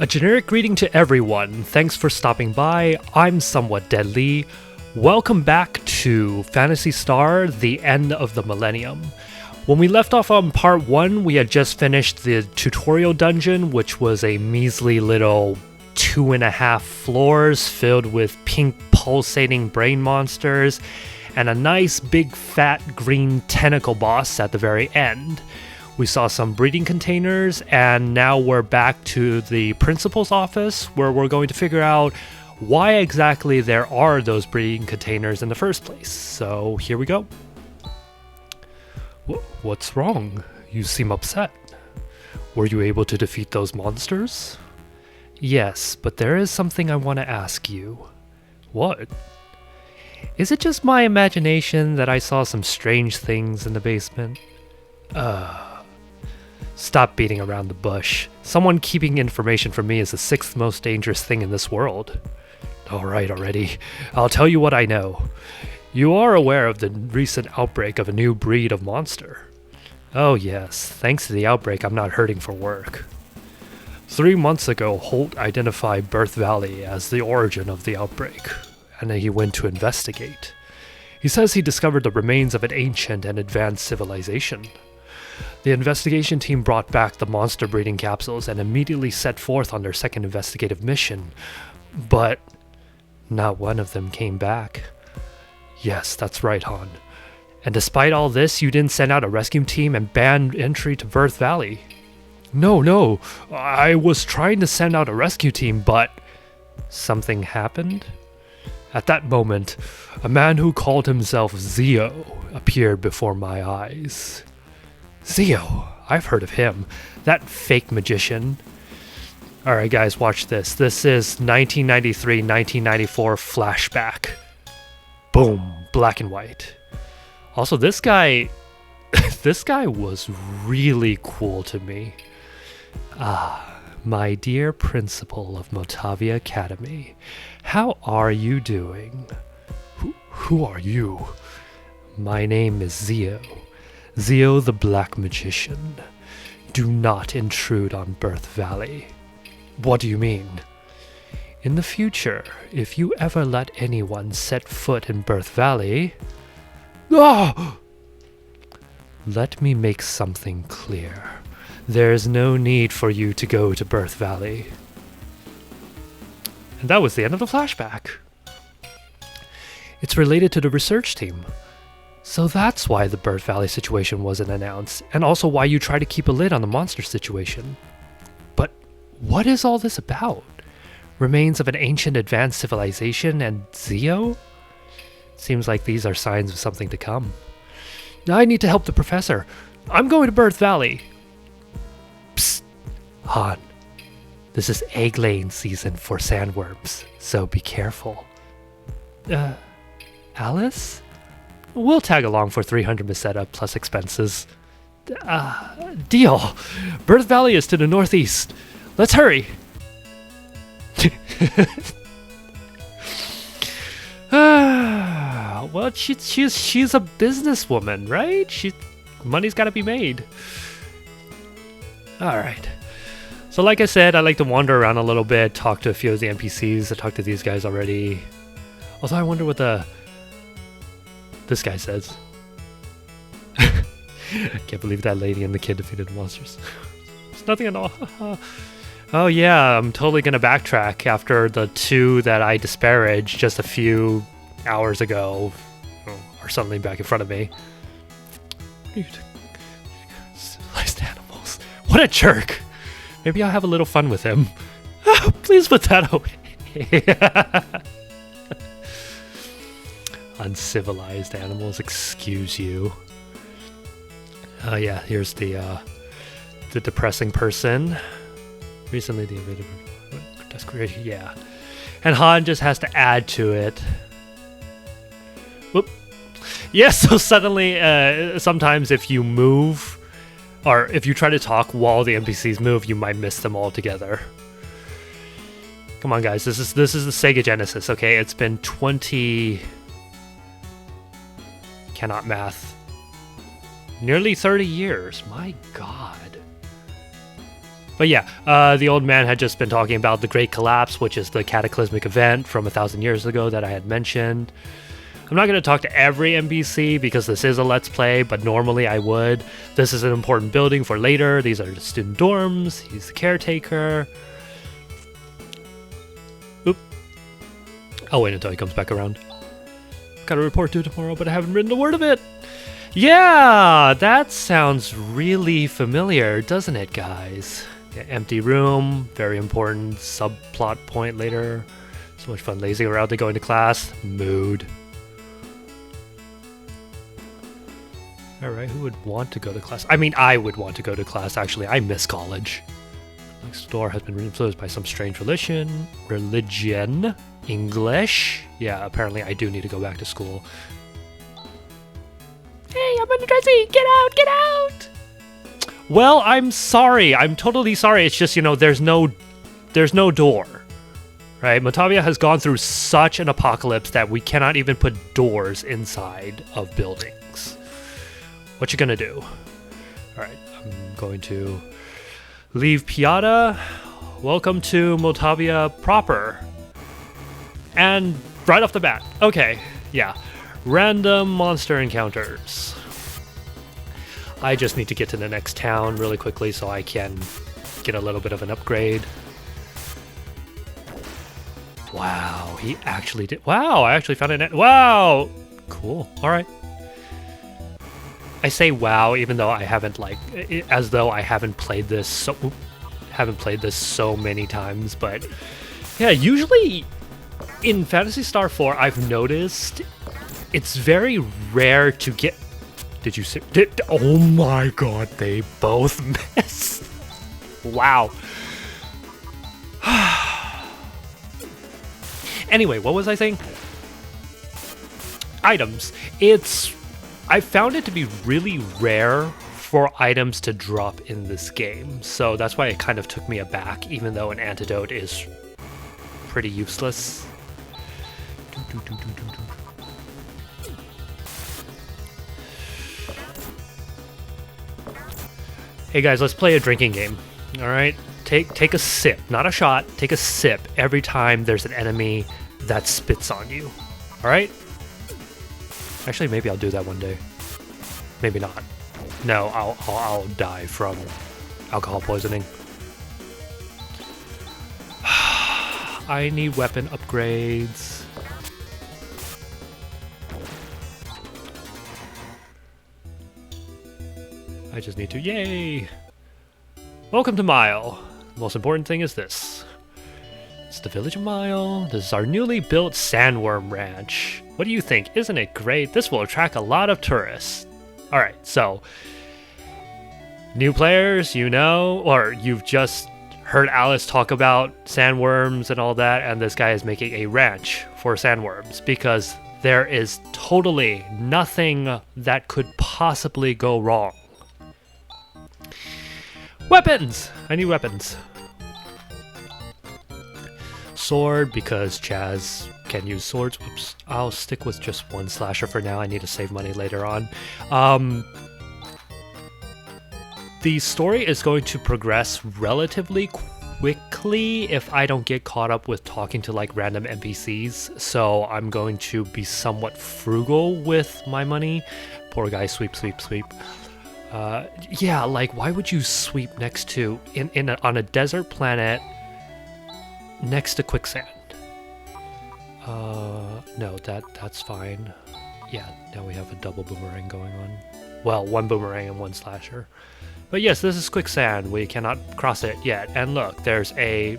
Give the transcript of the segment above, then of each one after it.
A generic greeting to everyone. Thanks for stopping by. I'm SomewhatDeadLee. Welcome back to Phantasy Star, the end of the Millennium. When we left off on part 1, we had just finished the tutorial dungeon, which was a measly little 2.5 floors filled with pink pulsating brain monsters and a nice big fat green tentacle boss at the very end. We saw some breeding containers, and now we're back to the principal's office where we're going to figure out why exactly there are those breeding containers in the first place. So here we go. What's wrong? You seem upset. Were you able to defeat those monsters? Yes, but there is something I want to ask you. What? Is it just my imagination that I saw some strange things in the basement? Stop beating around the bush. Someone keeping information from me is the 6th most dangerous thing in this world. Alright already. I'll tell you what I know. You are aware of the recent outbreak of a new breed of monster. Oh yes, thanks to the outbreak I'm not hurting for work. 3 months ago, Holt identified Birth Valley as the origin of the outbreak, and he went to investigate. He says he discovered the remains of an ancient and advanced civilization. The investigation team brought back the monster breeding capsules and immediately set forth on their second investigative mission, but not one of them came back. Yes, that's right, Hahn. And despite all this, you didn't send out a rescue team and ban entry to Birth Valley. No, I was trying to send out a rescue team, but something happened? At that moment, a man who called himself Zeo appeared before my eyes. Zeo, I've heard of him. That fake magician. Alright guys, watch this. This is 1993-1994 flashback. Boom, black and white. Also, this guy was really cool to me. My dear principal of Motavia Academy, how are you doing? Who are you? My name is Zeo. Zeo the Black Magician. Do not intrude on Birth Valley. What do you mean? In the future, if you ever let anyone set foot in Birth Valley... Let me make something clear. There's no need for you to go to Birth Valley. And that was the end of the flashback. It's related to the research team. So that's why the Birth Valley situation wasn't announced, and also why you try to keep a lid on the monster situation. But what is all this about? Remains of an ancient advanced civilization and Zeo? Seems like these are signs of something to come. I need to help the professor. I'm going to Birth Valley. Psst, Hahn. This is egg-laying season for sandworms, so be careful. Alys? We'll tag along for 300 meseta plus expenses. Deal. Birth Valley is to the northeast. Let's hurry. Well, she's a businesswoman, right? Money's got to be made. All right. So like I said, I like to wander around a little bit, talk to a few of the NPCs. I talked to these guys already. Although I wonder what this guy says. I can't believe that lady and the kid defeated the monsters. It's nothing at all. Oh yeah, I'm totally gonna backtrack after the 2 that I disparaged just a few hours ago are suddenly back in front of me. Civilized animals. What a jerk! Maybe I'll have a little fun with him. Oh, please put that away. Uncivilized animals, excuse you. Oh yeah, here's the depressing person. Recently the invader. That's great, yeah. And Hahn just has to add to it. Whoop. Yeah, so suddenly, sometimes if you move, or if you try to talk while the NPCs move, you might miss them altogether. Come on, guys, this is the Sega Genesis, okay? It's been 20... Cannot math. Nearly 30 years, my god. But yeah, the old man had just been talking about the Great Collapse, which is the cataclysmic event from 1,000 years ago that I had mentioned. I'm not going to talk to every NPC because this is a Let's Play, but normally I would. This is an important building for later. These are the student dorms. He's the caretaker. Oop. I'll wait until he comes back around. Got a report due tomorrow, but I haven't written a word of it. Yeah, that sounds really familiar, doesn't it, guys? Yeah, empty room, very important subplot point later. So much fun lazing around to go into class. Mood. Alright, who would want to go to class? I mean, I would want to go to class, actually. I miss college. Next door has been influenced by some strange religion. English? Yeah, apparently I do need to go back to school. Hey, I'm underdressing! Get out! Get out! Well, I'm sorry. I'm totally sorry. It's just, you know, there's no door. Right? Motavia has gone through such an apocalypse that we cannot even put doors inside of buildings. What you gonna do? Alright, I'm going to leave Piata. Welcome to Motavia proper. And right off the bat. Okay, yeah. Random monster encounters. I just need to get to the next town really quickly so I can get a little bit of an upgrade. Wow, he actually did. Wow, I actually found it. Wow, cool. All right. I say wow, even though I haven't as though I haven't played this so many times. But yeah, usually in Phantasy Star 4, I've noticed it's very rare to get. Did you see? Oh my god, they both missed. Wow. Anyway, what was I saying? Items. I found it to be really rare for items to drop in this game, so that's why it kind of took me aback, even though an antidote is pretty useless. Hey guys, let's play a drinking game. Alright? Take a sip, not a shot, take a sip every time there's an enemy that spits on you. Alright? Actually, maybe I'll do that one day. Maybe not. No, I'll die from alcohol poisoning. I need weapon upgrades. I just need to, yay! Welcome to Mile. The most important thing is this. It's the village of Mile. This is our newly built sandworm ranch. What do you think? Isn't it great? This will attract a lot of tourists. Alright, so new players, you know, or you've just heard Alys talk about sandworms and all that, and this guy is making a ranch for sandworms because there is totally nothing that could possibly go wrong. Weapons! I need weapons. Sword, because Chaz can use swords. Oops. I'll stick with just one slasher for now. I need to save money later on. The story is going to progress relatively quickly if I don't get caught up with talking to like random NPCs. So I'm going to be somewhat frugal with my money. Poor guy, sweep, sweep, sweep. Yeah, like why would you sweep next to on a desert planet next to quicksand? No, that's fine. Yeah, now we have a double boomerang going on. Well, one boomerang and one slasher. But yes, this is quicksand. We cannot cross it yet. And look, there's a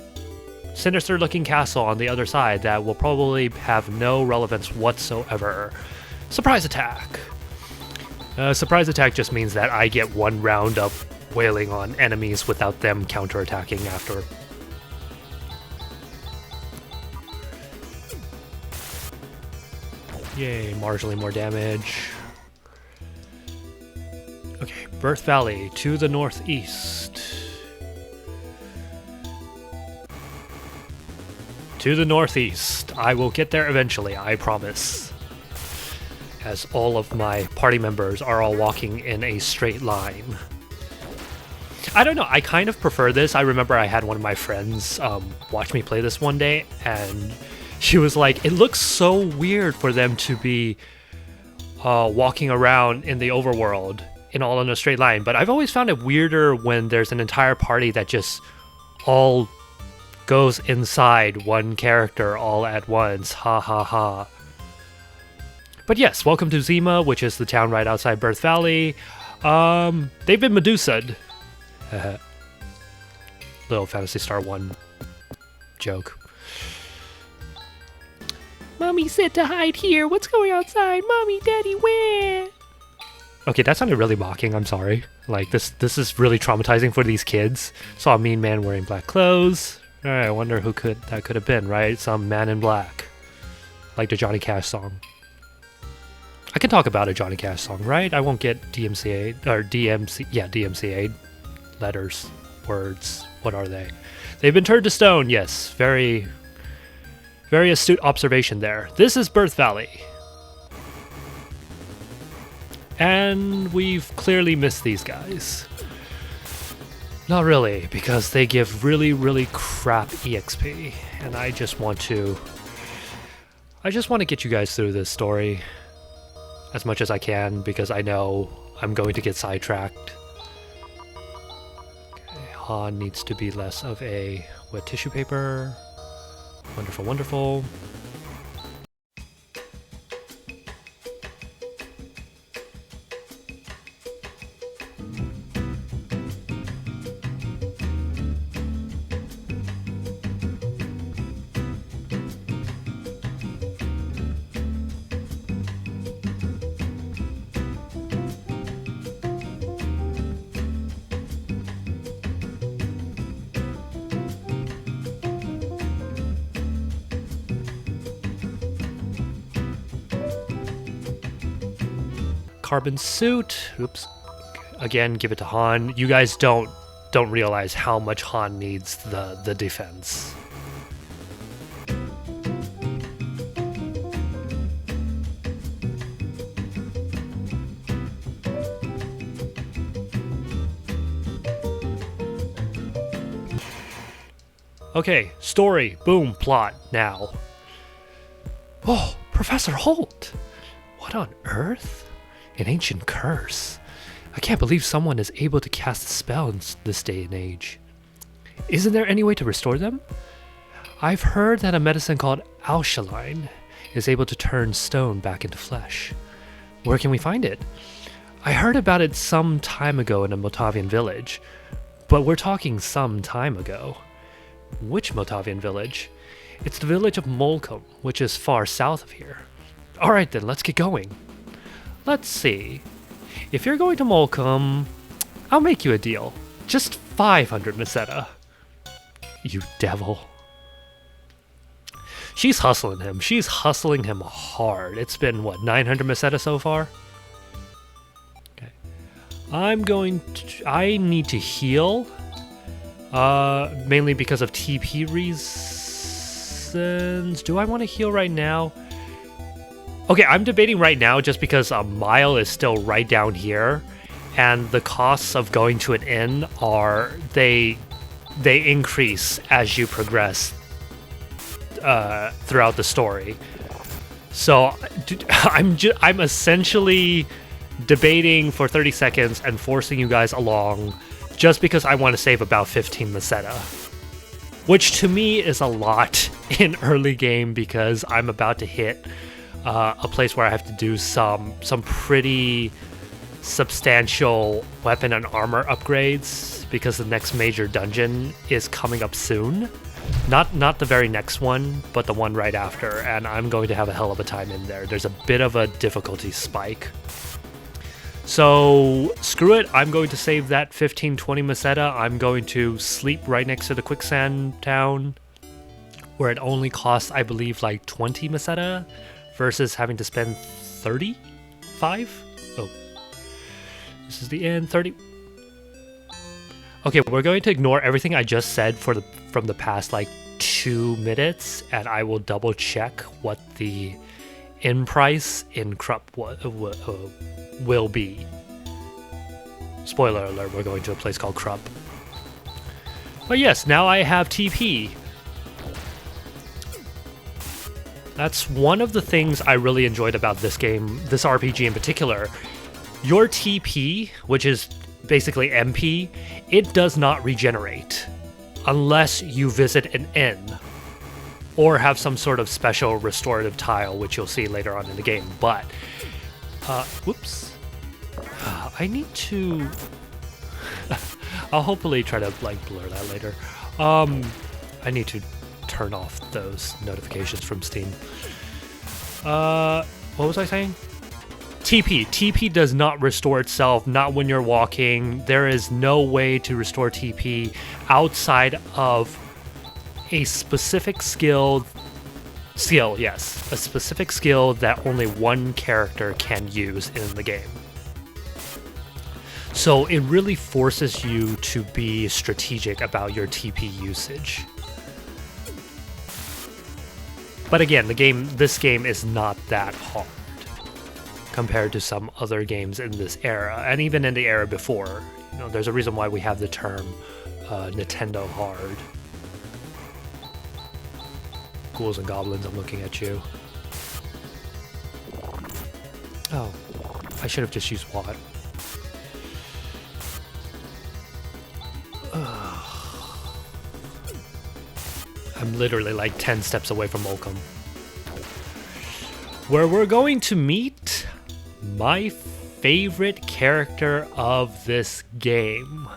sinister looking castle on the other side that will probably have no relevance whatsoever. Surprise attack! Surprise attack just means that I get one round of wailing on enemies without them counterattacking after. Yay, marginally more damage. Okay, Birth Valley to the northeast. To the northeast. I will get there eventually, I promise. As all of my party members are all walking in a straight line. I don't know, I kind of prefer this. I remember I had one of my friends watch me play this one day, and she was like, it looks so weird for them to be walking around in the overworld all in a straight line, but I've always found it weirder when there's an entire party that just all goes inside one character all at once. Ha ha ha. But yes, welcome to Zema, which is the town right outside Birth Valley. They've been Medusa'd. Little Phantasy Star 1 joke. Mommy said to hide here. What's going outside? Mommy, Daddy, where? Okay, that sounded really mocking. I'm sorry. Like, this is really traumatizing for these kids. Saw a mean man wearing black clothes. Alright, I wonder who that could have been, right? Some man in black. Like the Johnny Cash song. I can talk about a Johnny Cash song, right? I won't get DMCA or DMCA letters, words. What are they? They've been turned to stone. Yes, very, very astute observation there. This is Birth Valley. And we've clearly missed these guys. Not really, because they give really, really crap EXP. And I just want to get you guys through this story as much as I can, because I know I'm going to get sidetracked. Okay, Hahn needs to be less of a wet tissue paper. Wonderful, wonderful. Carbon suit. Oops. Again, give it to Hahn. You guys don't realize how much Hahn needs the defense. Okay, story, boom, plot, now. Oh, Professor Holt! What on earth? An ancient curse. I can't believe someone is able to cast a spell in this day and age. Isn't there any way to restore them? I've heard that a medicine called alkaline is able to turn stone back into flesh. Where can we find it? I heard about it some time ago in a Motavian village, but we're talking some time ago. Which Motavian village? It's the village of Molcum, which is far south of here. Alright then, let's get going. Let's see. If you're going to Molcum, I'll make you a deal. Just 500 Meseta. You devil. She's hustling him. She's hustling him hard. It's been, what, 900 Meseta so far? Okay. I need to heal. Mainly because of TP reasons. Do I want to heal right now? Okay, I'm debating right now just because a mile is still right down here, and the costs of going to an inn are they increase as you progress throughout the story. So I'm essentially debating for 30 seconds and forcing you guys along just because I want to save about 15 Meseta, which to me is a lot in early game because I'm about to hit a place where I have to do some pretty substantial weapon and armor upgrades because the next major dungeon is coming up soon. Not the very next one, but the one right after, and I'm going to have a hell of a time in there. There's a bit of a difficulty spike. So screw it, I'm going to save that 15-20 Meseta. I'm going to sleep right next to the quicksand town, where it only costs, I believe, like 20 Meseta, versus having to spend 35? Oh. This is the end, 30. Okay, we're going to ignore everything I just said from the past, like, 2 minutes, and I will double check what the end price in Krup will be. Spoiler alert, we're going to a place called Krup. But yes, now I have TP. That's one of the things I really enjoyed about this game, this RPG in particular. Your TP, which is basically MP, it does not regenerate unless you visit an inn or have some sort of special restorative tile, which you'll see later on in the game. But, whoops. I need to... I'll hopefully try to, like, blur that later. I need to turn off those notifications from Steam. What was I saying? TP. TP does not restore itself, not when you're walking. There is no way to restore TP outside of a specific skill, yes. A specific skill that only one character can use in the game. So it really forces you to be strategic about your TP usage. But again, this game is not that hard compared to some other games in this era, and even in the era before. You know, there's a reason why we have the term Nintendo hard. Ghouls and goblins, I'm looking at you. Oh, I should have just used water. I'm literally like 10 steps away from Molcum, where we're going to meet my favorite character of this game.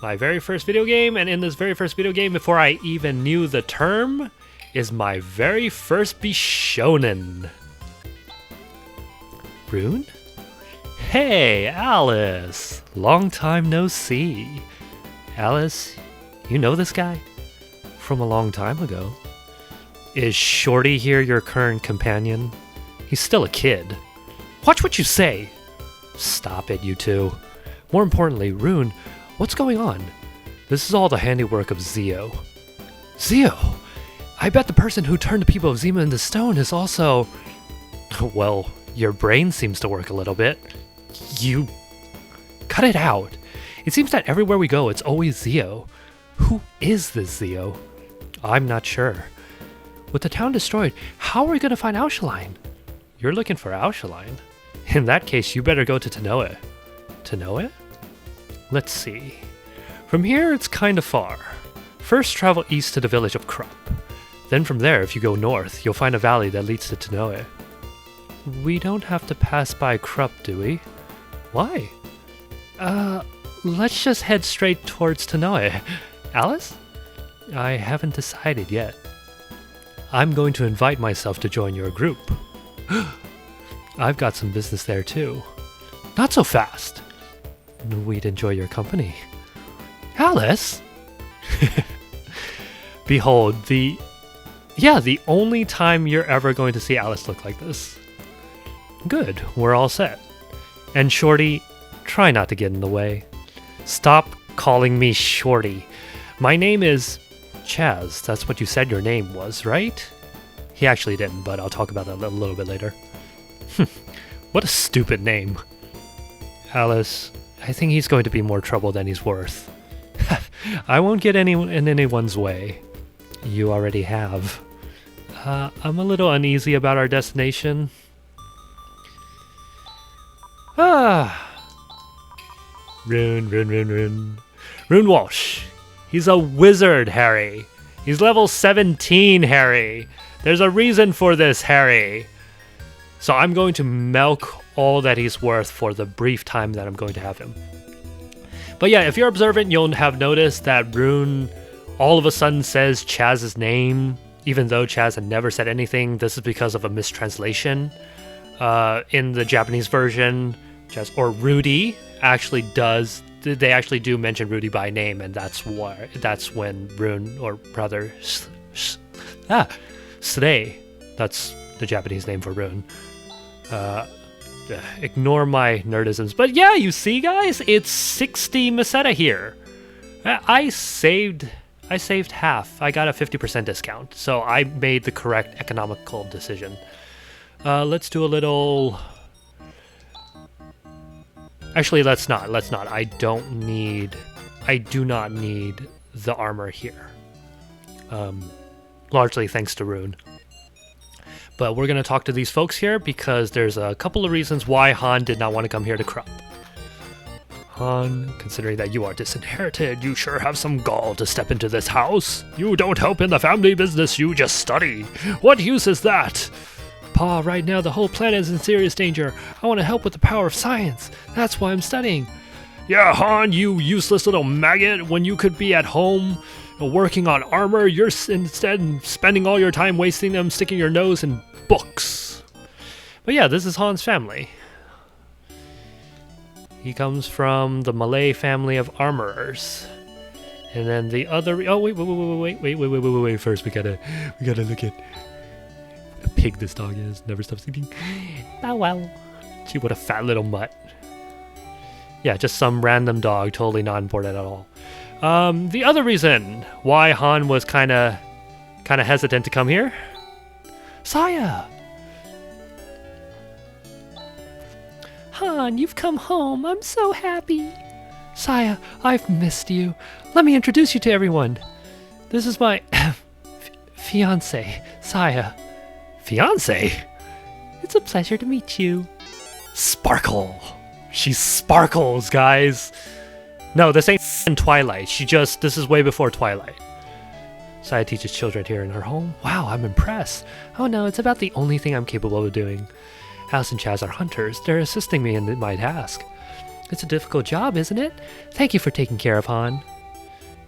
My very first video game, and in this very first video game, before I even knew the term, is my very first bishounen. Rune? Hey, Alys! Long time no see. Alys, you know this guy? From a long time ago. Is Shorty here your current companion? He's still a kid. Watch what you say! Stop it, you two. More importantly, Rune, what's going on? This is all the handiwork of Zeo. Zeo? I bet the person who turned the people of Zema into stone is also... Well, your brain seems to work a little bit. You... Cut it out. It seems that everywhere we go, it's always Zeo. Who is this Zeo? I'm not sure. With the town destroyed, how are we going to find Aushaline? You're looking for Aushaline? In that case, you better go to Tanoe. Tanoe? Let's see. From here, it's kind of far. First, travel east to the village of Krup. Then from there, if you go north, you'll find a valley that leads to Tanoe. We don't have to pass by Krup, do we? Why? Let's just head straight towards Tanoe. Alys? I haven't decided yet. I'm going to invite myself to join your group. I've got some business there too. Not so fast. We'd enjoy your company. Alys? Behold, the only time you're ever going to see Alys look like this. Good, we're all set. And Shorty, try not to get in the way. Stop calling me Shorty. My name is Chaz. That's what you said your name was, right? He actually didn't, but I'll talk about that a little bit later. What a stupid name. Alys, I think he's going to be more trouble than he's worth. I won't get in anyone's way. You already have. I'm a little uneasy about our destination. Rune. Rune Walsh. He's a wizard, Harry. He's level 17, Harry. There's a reason for this, Harry. So I'm going to milk all that he's worth for the brief time that I'm going to have him. But yeah, if you're observant, you'll have noticed that Rune all of a sudden says Chaz's name, even though Chaz had never said anything. This is because of a mistranslation. In the Japanese version, Chaz, or Rudy, actually does... They actually do mention Rudy by name, and that's when Rune, or rather, Srei, that's the Japanese name for Rune. Ignore my nerdisms. But yeah, you see, guys, it's 60 Meseta here. I saved half. I got a 50% discount, so I made the correct economical decision. Let's do a little... Actually, let's not. I do not need the armor here. Largely thanks to Rune. But we're going to talk to these folks here because there's a couple of reasons why Hahn did not want to come here to Krup. Hahn, considering that you are disinherited, you sure have some gall to step into this house. You don't help in the family business, you just study. What use is that? Pa, right now the whole planet is in serious danger. I want to help with the power of science. That's why I'm studying. Yeah, Hahn, you useless little maggot. When you could be at home working on armor, you're instead spending all your time wasting them sticking your nose in books. But yeah, this is Hahn's family. He comes from the Malay family of armorers. And then the other... Oh, wait. First, we gotta look at... a pig this dog is. Never stops eating. Bow wow. Gee, what a fat little mutt. Yeah, just some random dog, totally not important at all. The other reason why Hahn was kind of hesitant to come here. Saya! Hahn, you've come home. I'm so happy. Saya, I've missed you. Let me introduce you to everyone. This is my fiancée, Saya. Fiancée? It's a pleasure to meet you. Sparkle. She sparkles, guys. No, this ain't in Twilight. This is way before Twilight. Saya teaches children here in her home. Wow, I'm impressed. Oh no, it's about the only thing I'm capable of doing. Alice and Chaz are hunters. They're assisting me in my task. It's a difficult job, isn't it? Thank you for taking care of Hahn.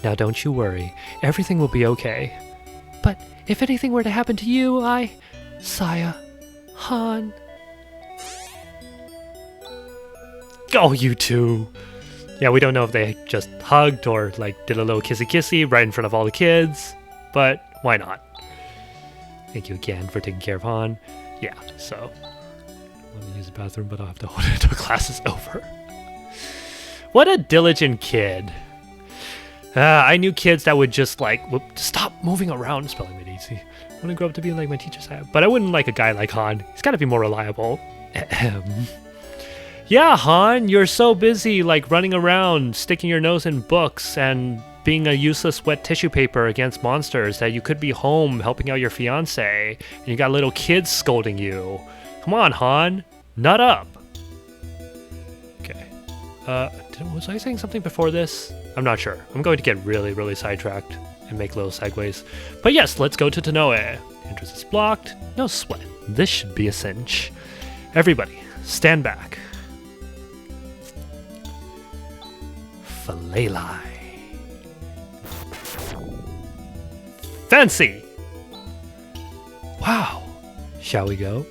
Now don't you worry. Everything will be okay. But if anything were to happen to you, Saya, Hahn... Oh, you two. Yeah, we don't know if they just hugged or did a little kissy-kissy right in front of all the kids, but why not? Thank you again for taking care of Hahn. Yeah, so I want to use the bathroom, but I'll have to hold it until class is over. What a diligent kid. I knew kids that would just stop moving around. Spelling made easy. I want to grow up to be like my teachers have, but I wouldn't like a guy like Hahn. He's got to be more reliable. Yeah, Hahn, you're so busy running around, sticking your nose in books, and being a useless wet tissue paper against monsters that you could be home helping out your fiancé, and you got little kids scolding you. Come on, Hahn, nut up. Okay. Was I saying something before this? I'm not sure. I'm going to get really, really sidetracked and make little segues. But yes, let's go to Tanoe. Entrance is blocked. No sweat. This should be a cinch. Everybody, stand back. Falelai. Fancy! Wow. Shall we go?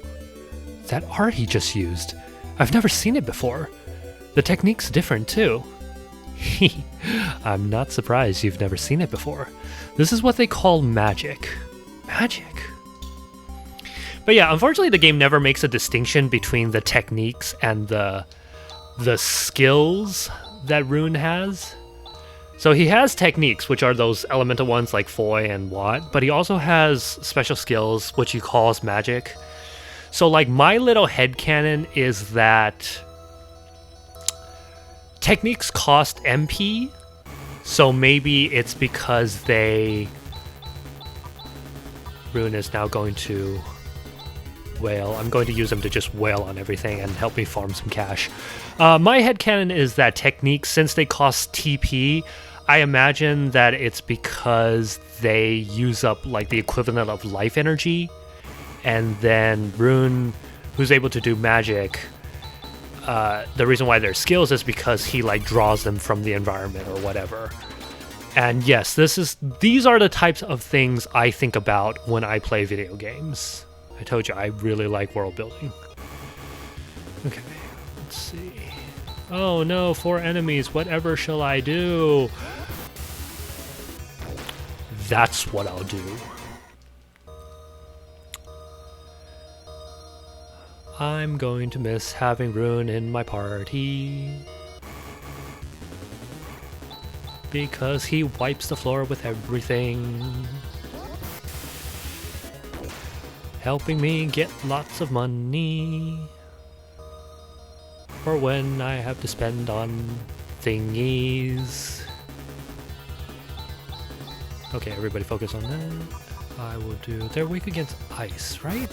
That art he just used. I've never seen it before. The technique's different too. I'm not surprised you've never seen it before. This is what they call magic. Magic. But yeah, unfortunately the game never makes a distinction between the techniques and the skills that Rune has. So he has techniques, which are those elemental ones like Foy and Watt, but he also has special skills, which he calls magic. So my little headcanon is that techniques cost MP, so maybe it's because Rune is now going to wail. I'm going to use him to just wail on everything and help me farm some cash. My headcanon is that techniques, since they cost TP, I imagine that it's because they use up the equivalent of life energy, and then Rune, who's able to do magic, the reason why they're skills is because he draws them from the environment or whatever. And yes, these are the types of things I think about when I play video games. I told you I really like world building. Okay, let's see. Oh no, 4 enemies. Whatever shall I do? That's what I'll do. I'm going to miss having Rune in my party, because he wipes the floor with everything, helping me get lots of money for when I have to spend on thingies. Okay, everybody focus on that. I will do... They're weak against ice, right?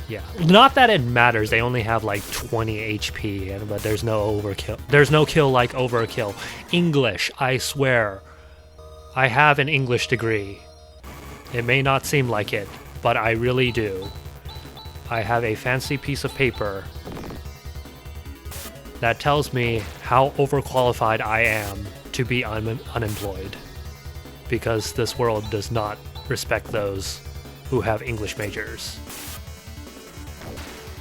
Yeah. Not that it matters. They only have like 20 HP, but there's no overkill. There's no kill like overkill. English, I swear. I have an English degree. It may not seem like it, but I really do. I have a fancy piece of paper that tells me how overqualified I am to be unemployed. Because this world does not respect those who have English majors.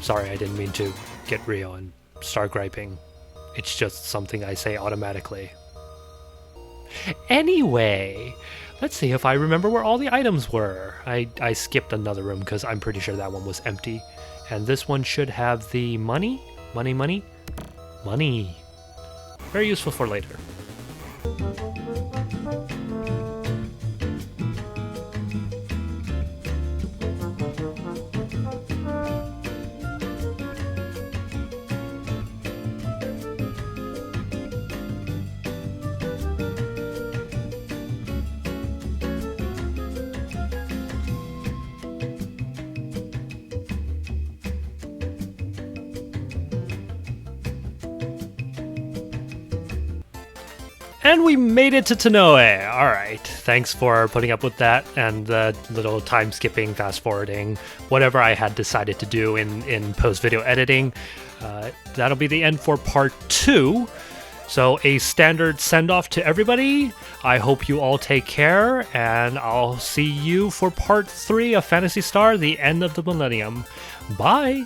Sorry, I didn't mean to get real and start griping. It's just something I say automatically. Anyway, let's see if I remember where all the items were. I skipped another room because I'm pretty sure that one was empty. And this one should have the money. Money. Very useful for later. And we made it to Tanoe. Alright, thanks for putting up with that and the little time skipping, fast forwarding, whatever I had decided to do in post-video editing. That'll be the end for part 2. So a standard send-off to everybody. I hope you all take care, and I'll see you for part 3 of Phantasy Star, the end of the Millennium. Bye!